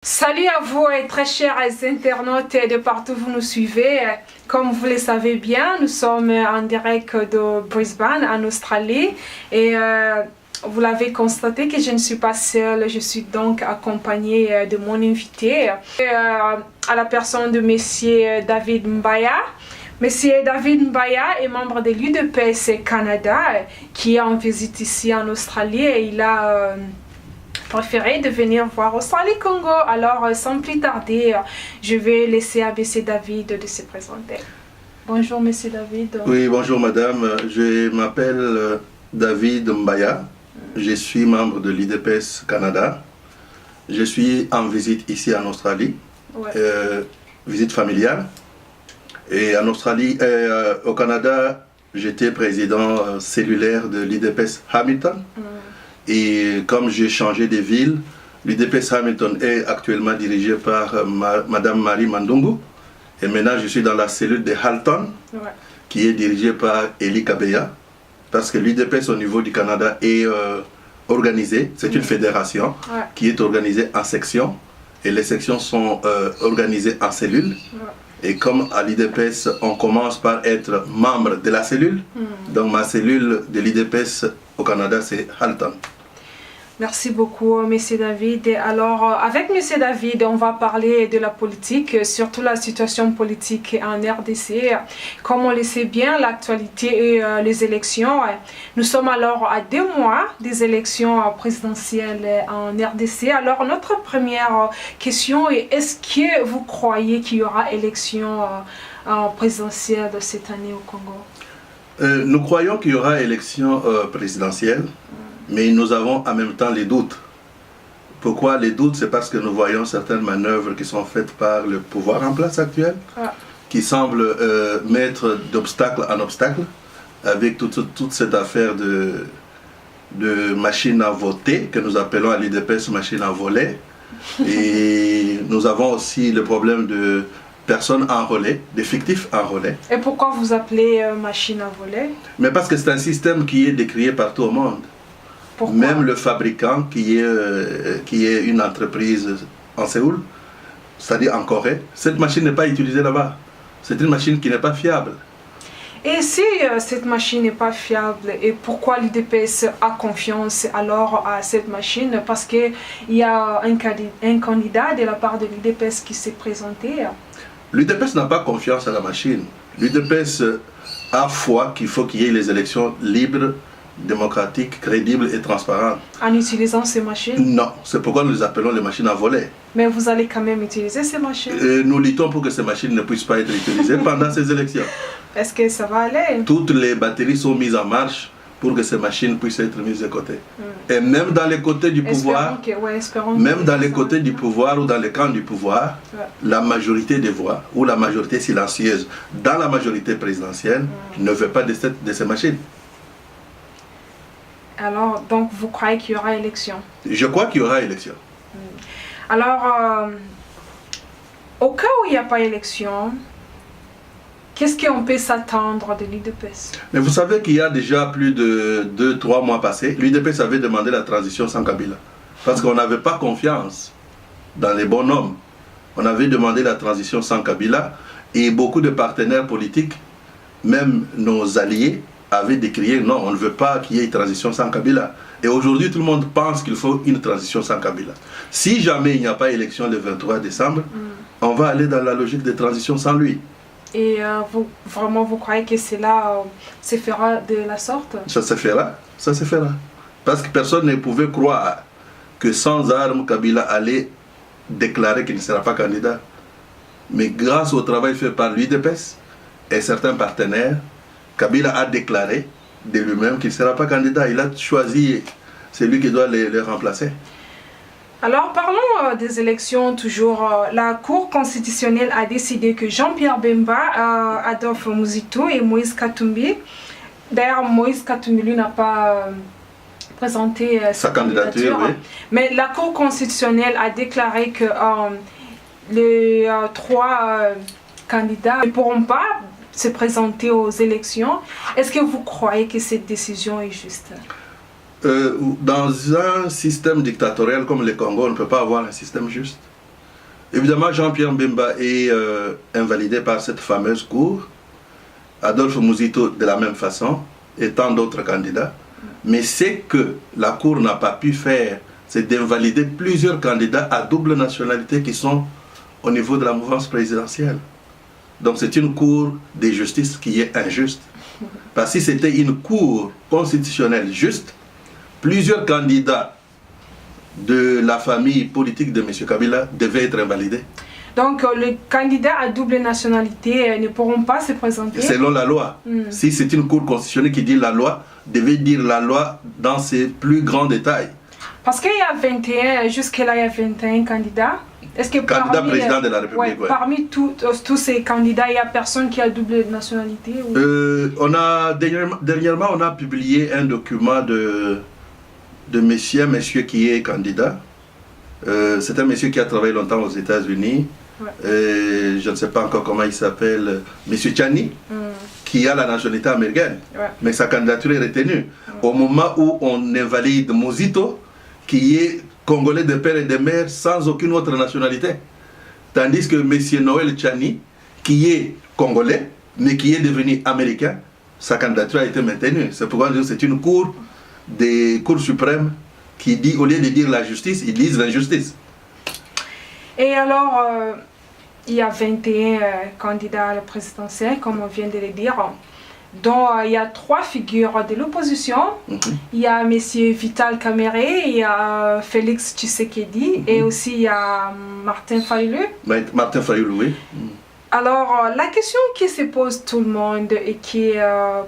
Salut à vous, très chers internautes de partout où vous nous suivez. Comme vous le savez bien, nous sommes en direct de Brisbane, en Australie. Et vous l'avez constaté que je ne suis pas seule, je suis donc accompagnée de mon invité, à la personne de Monsieur David Mbaya. Monsieur David Mbaya est membre de l'UDPS Canada, qui est en visite ici en Australie, et il a préféré de venir voir Australie-Congo. Alors, sans plus tarder, je vais laisser à Monsieur David de se présenter. Bonjour, Monsieur David. Oui, bonjour, madame. Je m'appelle David Mbaya. Je suis membre de l'UDPS Canada. Je suis en visite ici en Australie, Ouais. visite familiale. Et en Australie, au Canada, j'étais président cellulaire de l'UDPS Hamilton. Et comme j'ai changé de ville, l'UDPS Hamilton est actuellement dirigée par Madame Marie Mandungu. Et maintenant, je suis dans la cellule de Halton, Ouais. qui est dirigée par Eli Kabeya. Parce que l'UDPS au niveau du Canada est organisée, c'est une fédération Ouais. qui est organisée en sections. Et les sections sont organisées en cellules. Ouais. Et comme à l'UDPS, on commence par être membre de la cellule, donc ma cellule de l'UDPS au Canada, c'est Halton. Merci beaucoup, Monsieur David. Alors, avec Monsieur David, on va parler de la politique, surtout la situation politique en RDC. Comme on le sait bien, l'actualité et les élections. Nous sommes alors à 2 mois des élections présidentielles en RDC. Alors, notre première question est, est-ce que vous croyez qu'il y aura élection présidentielle cette année au Congo? Nous croyons qu'il y aura élection présidentielle, mais nous avons en même temps les doutes. Pourquoi les doutes? C'est parce que nous voyons certaines manœuvres qui sont faites par le pouvoir en place actuel, qui semblent mettre d'obstacle en obstacle, avec toute cette affaire de machine à voter, que nous appelons à l'UDPS machine à voler. Et nous avons aussi le problème de personnes enrôlées, des fictifs enrôlés. Et pourquoi vous appelez machine à voler? Mais parce que c'est un système qui est décrié par tout le monde. Pourquoi? Même le fabricant qui est une entreprise en Séoul, c'est-à-dire en Corée, cette machine n'est pas utilisée là-bas. C'est une machine qui n'est pas fiable. Et si cette machine n'est pas fiable, et pourquoi l'UDPS a confiance alors à cette machine? Parce qu'il y a un candidat de la part de l'UDPS qui s'est présenté. L'UDPS n'a pas confiance à la machine. L'UDPS a foi qu'il faut qu'il y ait les élections libres, démocratiques, crédibles et transparentes. En utilisant ces machines? Non, c'est pourquoi nous les appelons les machines à voler. Mais vous allez quand même utiliser ces machines? Nous luttons pour que ces machines ne puissent pas être utilisées pendant ces élections. Est-ce que ça va aller? Toutes les batteries sont mises en marche pour que ces machines puissent être mises de côté. Et même dans les côtés du pouvoir, même dans les côtés du pouvoir ou dans les camps du pouvoir, la majorité des voix ou la majorité silencieuse dans la majorité présidentielle ne veut pas de ces machines. Alors, donc vous croyez qu'il y aura élection? Je crois qu'il y aura élection. Alors, au cas où il n'y a pas élection, qu'est-ce qu'on peut s'attendre de l'UDPS? Mais vous savez qu'il y a déjà plus de 2-3 mois passés, l'UDPS avait demandé la transition sans Kabila. Parce qu'on n'avait pas confiance dans les bons hommes. On avait demandé la transition sans Kabila et beaucoup de partenaires politiques, même nos alliés, avaient décrié non, on ne veut pas qu'il y ait une transition sans Kabila. Et aujourd'hui, tout le monde pense qu'il faut une transition sans Kabila. Si jamais il n'y a pas élection le 23 décembre, on va aller dans la logique de transition sans lui. Et vous croyez que cela se fera de la sorte? Ça se fera, ça se fera. Parce que personne ne pouvait croire que sans armes, Kabila allait déclarer qu'il ne sera pas candidat. Mais grâce au travail fait par l'UDPS et certains partenaires, Kabila a déclaré de lui-même qu'il ne sera pas candidat. Il a choisi celui qui doit le remplacer. Alors parlons des élections toujours. La Cour constitutionnelle a décidé que Jean-Pierre Bemba, Adolphe Muzito et Moïse Katumbi, d'ailleurs Moïse Katumbi lui n'a pas présenté sa candidature, oui. Mais la Cour constitutionnelle a déclaré que les 3 candidats ne pourront pas se présenter aux élections. Est-ce que vous croyez que cette décision est juste? Dans un système dictatorial comme le Congo, on ne peut pas avoir un système juste. Évidemment, Jean-Pierre Mbemba est invalidé par cette fameuse cour. Adolphe Muzito de la même façon, et tant d'autres candidats. Mais ce que la cour n'a pas pu faire, c'est d'invalider plusieurs candidats à double nationalité qui sont au niveau de la mouvance présidentielle. Donc c'est une cour de justice qui est injuste. Parce que si c'était une cour constitutionnelle juste, plusieurs candidats de la famille politique de M. Kabila devaient être invalidés. Donc les candidats à double nationalité ne pourront pas se présenter. Selon la loi. Si c'est une cour constitutionnelle qui dit la loi, devait dire la loi dans ses plus grands détails. Parce qu'il y a 21, jusqu'à là il y a 21 candidats. Est-ce que candidat président de la République, parmi tous ces candidats, il n'y a personne qui a double nationalité ou... Dernièrement, on a publié un document de monsieur qui est candidat. C'est un monsieur qui a travaillé longtemps aux États-Unis. Je ne sais pas encore comment il s'appelle. Monsieur Tchani, qui a la nationalité américaine. Mais sa candidature est retenue. Au moment où on invalide Muzito, qui est congolais de père et de mère sans aucune autre nationalité. Tandis que monsieur Noël Tchani, qui est congolais, mais qui est devenu américain, sa candidature a été maintenue. C'est pourquoi c'est une cour des cours suprêmes qui dit, au lieu de dire la justice, ils disent l'injustice. Et alors, il y a 21 candidats à la présidentielle, comme on vient de le dire, dont il y a 3 figures de l'opposition. Il y a M. Vital Kamerhe, il y a Félix Tshisekedi, et aussi il y a Martin Fayulu. Martin Fayulu, oui. Alors, la question qui se pose tout le monde est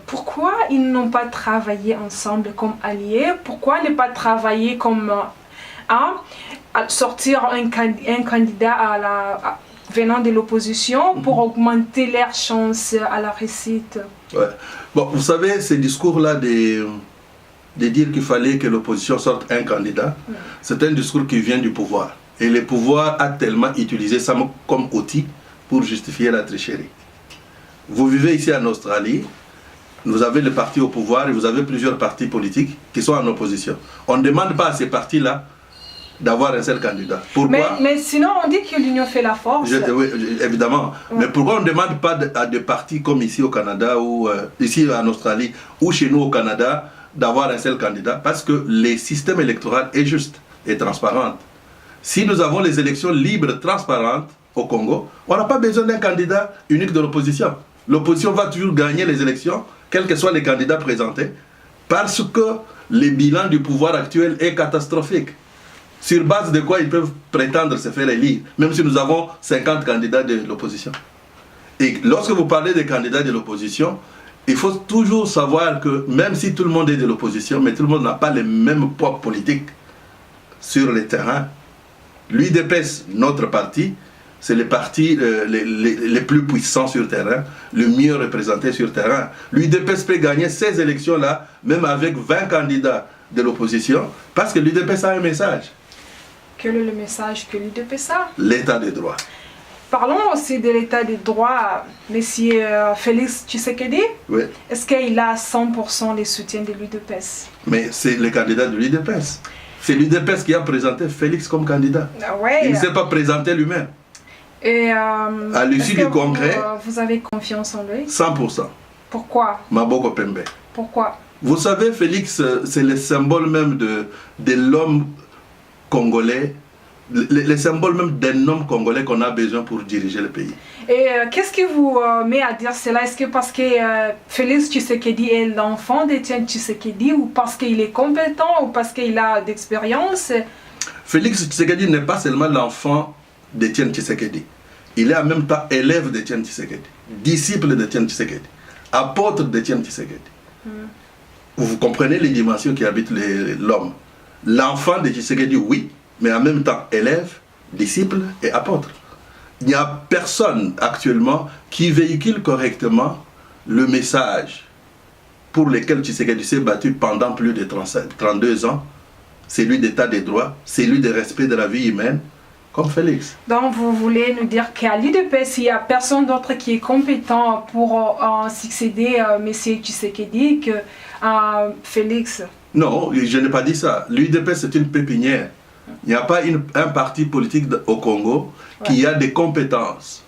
pourquoi ils n'ont pas travaillé ensemble comme alliés? Pourquoi ne pas travailler comme sortir un candidat venant de l'opposition pour augmenter leurs chances à la réussite? Bon, vous savez, ces discours-là de dire qu'il fallait que l'opposition sorte un candidat, c'est un discours qui vient du pouvoir. Et le pouvoir a tellement utilisé ça comme outil pour justifier la tricherie. Vous vivez ici en Australie, vous avez le parti au pouvoir et vous avez plusieurs partis politiques qui sont en opposition. On ne demande pas à ces partis-là d'avoir un seul candidat. Pourquoi? Mais sinon, on dit que l'union fait la force. Oui, évidemment. Mais pourquoi on ne demande pas à des partis comme ici au Canada, ou ici en Australie, ou chez nous au Canada, d'avoir un seul candidat? Parce que le système électoral est juste et transparent. Si nous avons les élections libres, transparentes au Congo, on n'a pas besoin d'un candidat unique de l'opposition. L'opposition va toujours gagner les élections, quels que soient les candidats présentés, parce que le bilan du pouvoir actuel est catastrophique. Sur base de quoi ils peuvent prétendre se faire élire, même si nous avons 50 candidats de l'opposition. Et lorsque vous parlez des candidats de l'opposition, il faut toujours savoir que même si tout le monde est de l'opposition, mais tout le monde n'a pas les mêmes poids politiques sur le terrain. L'UDPS, notre parti, c'est le parti les plus puissants sur le terrain, le mieux représenté sur le terrain. L'UDPS peut gagner ces élections-là, même avec 20 candidats de l'opposition, parce que l'UDPS a un message. Quel est le message que l'UDPS a? L'état de droit. Parlons aussi de l'état de droit, monsieur Félix Tshisekedi. Oui. Est-ce qu'il a 100% les soutiens de l'UDPS? Mais c'est le candidat de l'UDPS. C'est l'UDPS qui a présenté Félix comme candidat. Il ne s'est pas présenté lui-même. Et à l'issue du congrès, vous avez confiance en lui? 100%. Pourquoi? Maboko Pembe. Pourquoi? Vous savez, Félix, c'est le symbole même de l'homme congolais, le symbole même d'un homme congolais qu'on a besoin pour diriger le pays. Et qu'est-ce qui vous met à dire cela? Est-ce que parce que Félix Tshisekedi est l'enfant d'Etienne Tshisekedi, ou parce qu'il est compétent, ou parce qu'il a d'expérience? Félix Tshisekedi n'est pas seulement l'enfant d'Etienne Tshisekedi. Il est en même temps élève d'Etienne Tshisekedi, disciple d'Etienne Tshisekedi, apôtre d'Etienne Tshisekedi. Vous comprenez les dimensions qui habitent l'homme. L'enfant de Tshisekedi, oui, mais en même temps élève, disciple et apôtre. Il n'y a personne actuellement qui véhicule correctement le message pour lequel Tshisekedi s'est battu pendant plus de 32 ans, celui d'état de droit, celui de respect de la vie humaine, comme Félix. Donc vous voulez nous dire qu'à l'UDPS, il n'y a personne d'autre qui est compétent pour succéder à M. Tshisekedi que Félix? Non, je n'ai pas dit ça. L'UDPS, c'est une pépinière. Il n'y a pas un parti politique au Congo qui a des compétences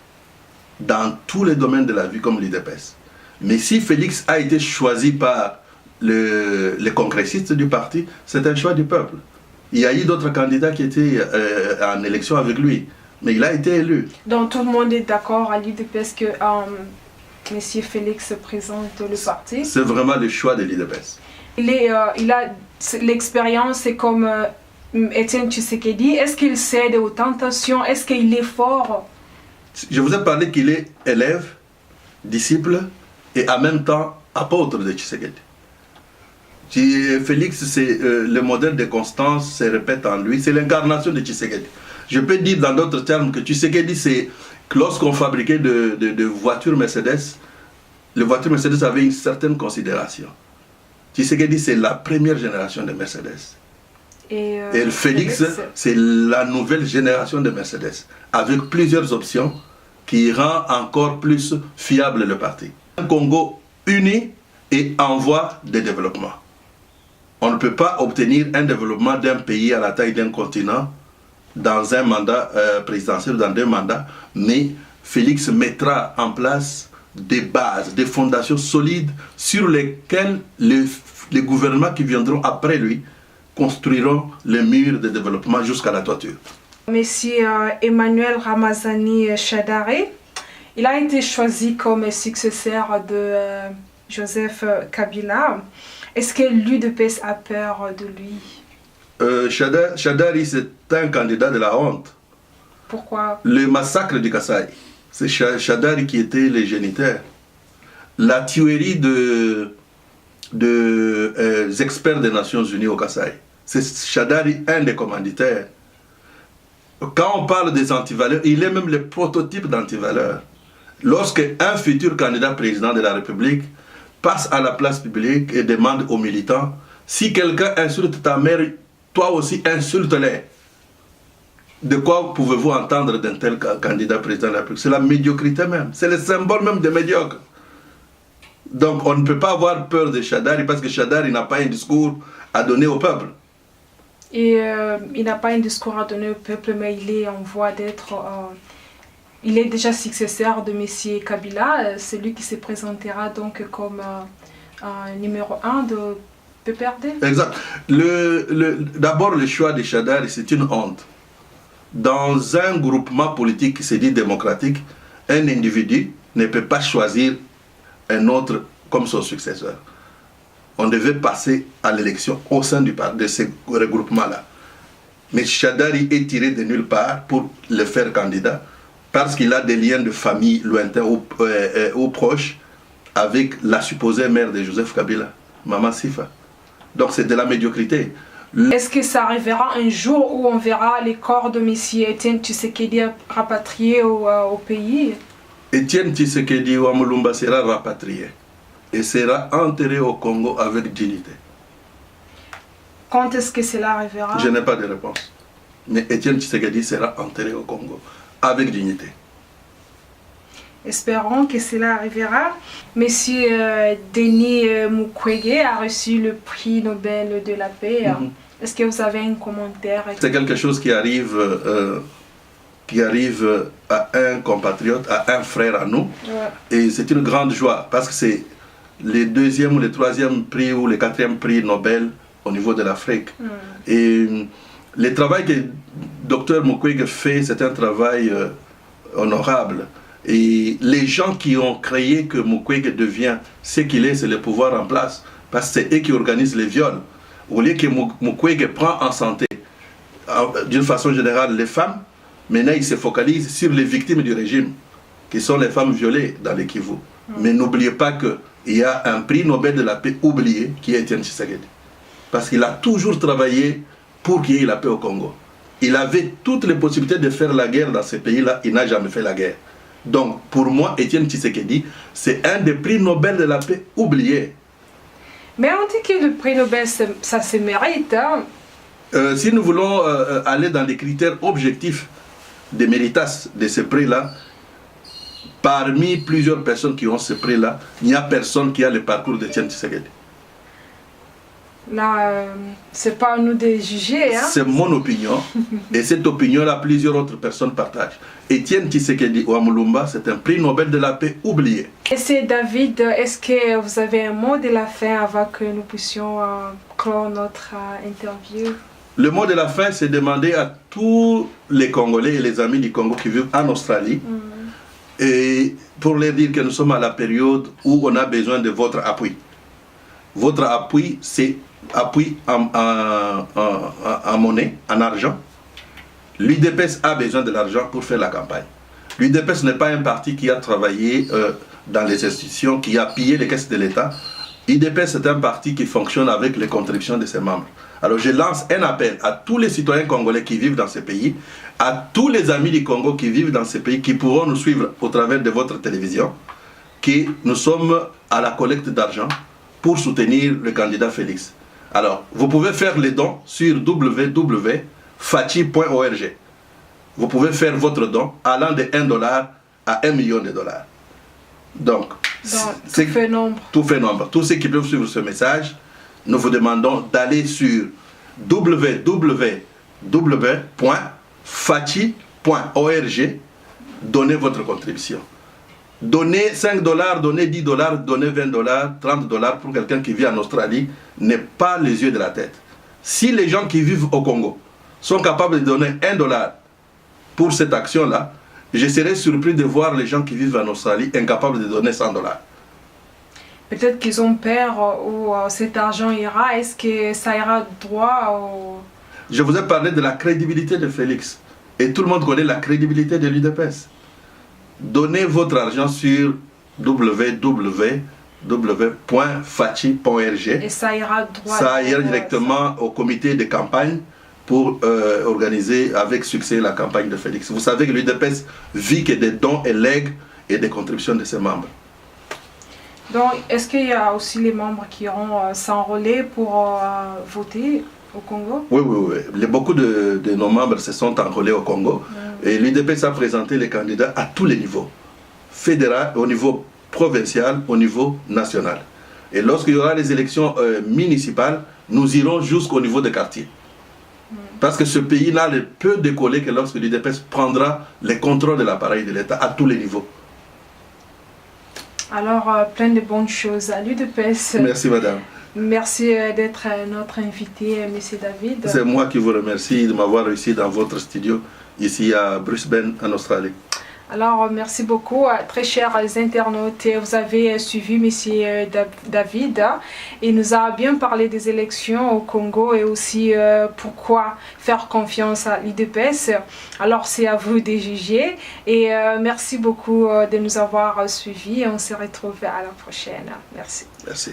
dans tous les domaines de la vie comme l'UDPS. Mais si Félix a été choisi par les congressistes du parti, c'est un choix du peuple. Il y a eu d'autres candidats qui étaient en élection avec lui, mais il a été élu. Donc tout le monde est d'accord à l'UDPS que M. Félix présente le parti. C'est vraiment le choix de l'UDPS. Il a l'expérience, c'est comme Étienne Tshisekedi. Est-ce qu'il cède aux tentations? Est-ce qu'il est fort? Je vous ai parlé qu'il est élève, disciple et en même temps apôtre de Tshisekedi. Félix, c'est le modèle de constance, se répète en lui, c'est l'incarnation de Tshisekedi. Je peux dire dans d'autres termes que Tshisekedi, c'est que lorsqu'on fabriquait de voitures Mercedes, les voitures Mercedes avaient une certaine considération. Tshisekedi, c'est la première génération de Mercedes. Et Félix, c'est la nouvelle génération de Mercedes, avec plusieurs options qui rend encore plus fiable le parti. Un Congo uni et en voie de développement. On ne peut pas obtenir un développement d'un pays à la taille d'un continent dans un mandat présidentiel, dans 2 mandats, mais Félix mettra en place des bases, des fondations solides sur lesquelles les gouvernements qui viendront après lui construiront les murs de développement jusqu'à la toiture. Monsieur Emmanuel Ramazani Shadary, il a été choisi comme successeur de Joseph Kabila. Est-ce que l'UDPS a peur de lui? Shadary, c'est un candidat de la honte. Pourquoi? Le massacre du Kasaï, c'est Shadary qui était le géniteur. La tuerie des experts des Nations Unies au Kasaï, c'est Shadary, un des commanditaires. Quand on parle des antivaleurs, il est même le prototype d'antivaleurs. Lorsque un futur candidat président de la République passe à la place publique et demande aux militants, si quelqu'un insulte ta mère, toi aussi insulte-les. De quoi pouvez-vous entendre d'un tel candidat président de la République? C'est la médiocrité même, c'est le symbole même des médiocres. Donc on ne peut pas avoir peur de Shadary parce que Shadary n'a pas un discours à donner au peuple. Et il n'a pas un discours à donner au peuple, mais il est en voie d'être... il est déjà successeur de M. Kabila, c'est lui qui se présentera donc comme numéro 1 de PPRD. Exact. D'abord, le choix de Shadary, c'est une honte. Dans un groupement politique qui se dit démocratique, un individu ne peut pas choisir un autre comme son successeur. On devait passer à l'élection au sein de ce regroupement-là. Mais Shadary est tiré de nulle part pour le faire candidat parce qu'il a des liens de famille lointains ou proches avec la supposée mère de Joseph Kabila, Maman Sifa. Donc c'est de la médiocrité. Est-ce que ça arrivera un jour où on verra les corps de M. Étienne Tshisekedi rapatriés au pays? Étienne Tshisekedi Wamulumba sera rapatrié et sera enterré au Congo avec dignité. Quand est-ce que cela arrivera? Je n'ai pas de réponse. Mais Étienne Tshisekedi sera enterré au Congo avec dignité. Espérons que cela arrivera. Monsieur Denis Mukwege a reçu le prix Nobel de la paix. Est-ce que vous avez un commentaire? C'est quelque chose qui arrive à un compatriote, à un frère à nous. Ouais. Et c'est une grande joie parce que c'est le 2e ou le 3e prix ou le 4e prix Nobel au niveau de l'Afrique. Et le travail que Dr Mukwege fait, c'est un travail honorable. Et les gens qui ont créé que Mukwege devient ce qu'il est, c'est le pouvoir en place. Parce que c'est eux qui organisent les viols. Au lieu que Mukwege prend en santé, d'une façon générale, les femmes, maintenant il se focalise sur les victimes du régime, qui sont les femmes violées dans le Kivu. Mais n'oubliez pas qu'il y a un prix Nobel de la paix oublié, qui est Étienne Tshisekedi. Parce qu'il a toujours travaillé pour qu'il y ait la paix au Congo. Il avait toutes les possibilités de faire la guerre dans ces pays-là, il n'a jamais fait la guerre. Donc, pour moi, Étienne Tshisekedi, c'est un des prix Nobel de la paix oubliés. Mais on dit que le prix Nobel, ça se mérite. Hein? Si nous voulons aller dans les critères objectifs de méritas de ce prix-là, parmi plusieurs personnes qui ont ce prix-là, il n'y a personne qui a le parcours d'Étienne Tshisekedi. Là, c'est pas à nous de juger. Hein? C'est mon opinion. Et cette opinion-là, plusieurs autres personnes partagent. Étienne Tshisekedi Ouamulumba, c'est un prix Nobel de la paix oublié. Et c'est David, est-ce que vous avez un mot de la fin avant que nous puissions clore notre interview? Le mot de la fin, c'est demander à tous les Congolais et les amis du Congo qui vivent en Australie, et pour leur dire que nous sommes à la période où on a besoin de votre appui. Votre appui, c'est appui en monnaie, en argent. L'UDPS a besoin de l'argent pour faire la campagne. L'UDPS n'est pas un parti qui a travaillé dans les institutions, qui a pillé les caisses de l'État. L'UDPS, c'est un parti qui fonctionne avec les contributions de ses membres. Alors je lance un appel à tous les citoyens congolais qui vivent dans ces pays, à tous les amis du Congo qui vivent dans ces pays, qui pourront nous suivre au travers de votre télévision, que nous sommes à la collecte d'argent pour soutenir le candidat Félix. Alors, vous pouvez faire les dons sur www.fachi.org. Vous pouvez faire votre don allant de $1 à $1 million. Donc, tout fait nombre. Tout fait nombre. Tous ceux qui peuvent suivre ce message, nous vous demandons d'aller sur www.fachi.org, donnez votre contribution. Donner $5, donner $10, donner $20, $30 pour quelqu'un qui vit en Australie n'est pas les yeux de la tête. Si les gens qui vivent au Congo sont capables de donner $1 pour cette action-là, je serais surpris de voir les gens qui vivent en Australie incapables de donner $100. Peut-être qu'ils ont peur où cet argent ira. Est-ce que ça ira droit au... Je vous ai parlé de la crédibilité de Félix. Et tout le monde connaît la crédibilité de l'UDPS. Donnez votre argent sur www.fachi.org. Et ça ira droit. Ça ira directement au comité de campagne pour organiser avec succès la campagne de Félix. Vous savez que l'UDPS vit que des dons et legs et des contributions de ses membres. Donc, est-ce qu'il y a aussi les membres qui iront s'enrôler pour voter au Congo? Oui. Beaucoup de nos membres se sont enrôlés au Congo. Et l'UDPS a présenté les candidats à tous les niveaux. Fédéral, au niveau provincial, au niveau national. Et lorsqu'il y aura les élections municipales, nous irons jusqu'au niveau des quartiers. Parce que ce pays n'a le peu décollé que lorsque l'UDPS prendra les contrôles de l'appareil de l'État à tous les niveaux. Alors, plein de bonnes choses à l'UDPS. Merci madame. Merci d'être notre invité, M. David. C'est moi qui vous remercie de m'avoir réussi dans votre studio, ici à Brisbane, en Australie. Alors, merci beaucoup, très chers internautes. Vous avez suivi M. David. Il nous a bien parlé des élections au Congo et aussi pourquoi faire confiance à l'UDPS. Alors, c'est à vous de juger. Et merci beaucoup de nous avoir suivis. On se retrouve à la prochaine. Merci. Merci.